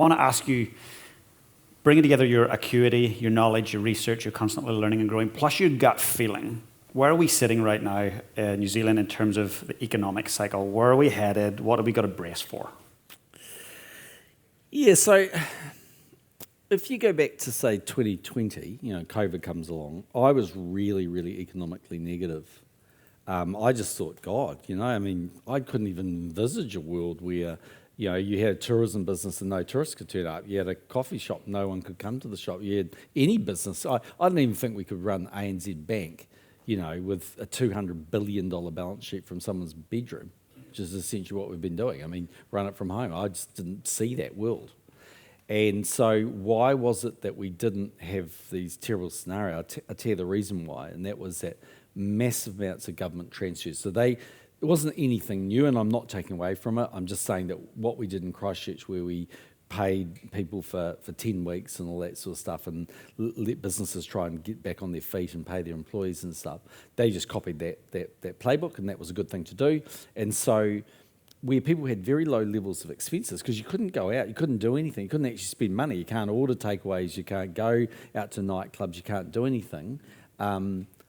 I want to ask you, bringing together your acuity, your knowledge, your research, you're constantly learning and growing, plus your gut feeling. Where are we sitting right now in New Zealand in terms of the economic cycle? Where are we headed? What have we got to brace for? Yeah, so if you go back to, say, 2020, COVID comes along, I was really, really economically negative. I just thought, God, I couldn't even envisage a world where, you had a tourism business and no tourists could turn up. You had a coffee shop, no one could come to the shop. You had any business. I didn't even think we could run ANZ Bank, with a $200 billion balance sheet from someone's bedroom, which is essentially what we've been doing. Run it from home. I just didn't see that world. And so why was it that we didn't have these terrible scenarios? I'll tell you the reason why, and that was that massive amounts of government transfers. So it wasn't anything new, and I'm not taking away from it. I'm just saying that what we did in Christchurch, where we paid people for 10 weeks and all that sort of stuff, and let businesses try and get back on their feet and pay their employees and stuff, they just copied that playbook, and that was a good thing to do. And so where people had very low levels of expenses, because you couldn't go out, you couldn't do anything, you couldn't actually spend money, you can't order takeaways, you can't go out to nightclubs, you can't do anything.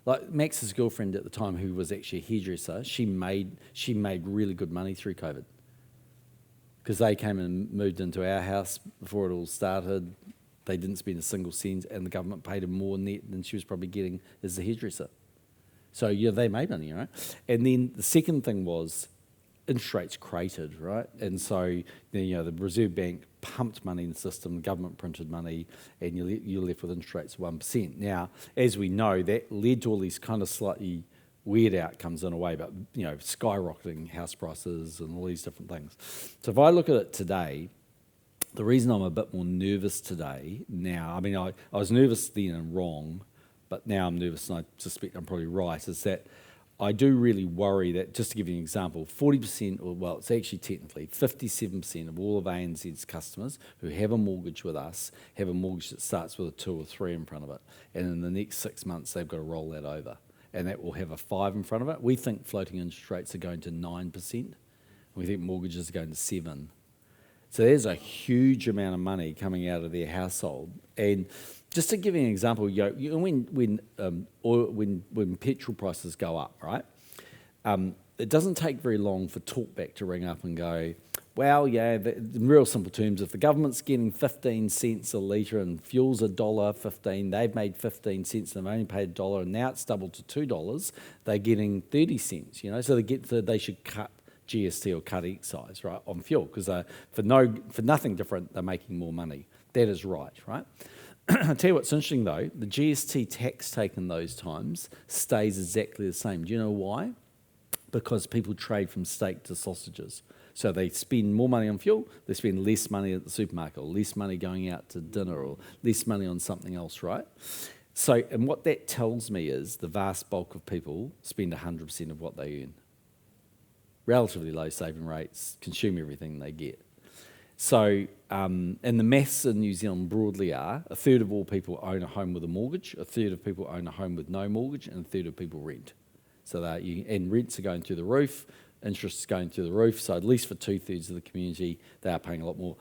Like Max's girlfriend at the time, who was actually a hairdresser, she made really good money through COVID, because they came and moved into our house before it all started. They didn't spend a single cent, and the government paid them more net than she was probably getting as a hairdresser. So they made money, right? And then the second thing was interest rates cratered, right? And so the Reserve Bank pumped money in the system, the government printed money, and you're left with interest rates of 1%. Now, as we know, that led to all these kind of slightly weird outcomes in a way, but skyrocketing house prices and all these different things. So if I look at it today, the reason I'm a bit more nervous today now, I was nervous then and wrong, but now I'm nervous and I suspect I'm probably right, is that I do really worry that, just to give you an example, 40%, or it's actually technically 57% of all of ANZ's customers who have a mortgage with us have a mortgage that starts with a 2 or 3 in front of it. And in the next 6 months, they've got to roll that over. And that will have a 5 in front of it. We think floating interest rates are going to 9%. We think mortgages are going to 7%. So there's a huge amount of money coming out of their household. And just to give you an example, when petrol prices go up, right? It doesn't take very long for Talkback to ring up and go, well, in real simple terms, if the government's getting 15 cents a litre and fuel's $1.15, they've made 15 cents and they've only paid $1, and now it's doubled to $2, they're getting 30 cents, So they should cut GST or cut excise, right, on fuel, because for nothing different, they're making more money. That is right? I'll tell you what's interesting though, the GST tax taken those times stays exactly the same. Do you know why? Because people trade from steak to sausages. So they spend more money on fuel, they spend less money at the supermarket, or less money going out to dinner, or less money on something else, right? So, and what that tells me is the vast bulk of people spend 100% of what they earn. Relatively low saving rates, consume everything they get. So, and the maths in New Zealand broadly are, a third of all people own a home with a mortgage, a third of people own a home with no mortgage, and a third of people rent. So and rents are going through the roof, interest is going through the roof, so at least for 2/3 of the community, they are paying a lot more.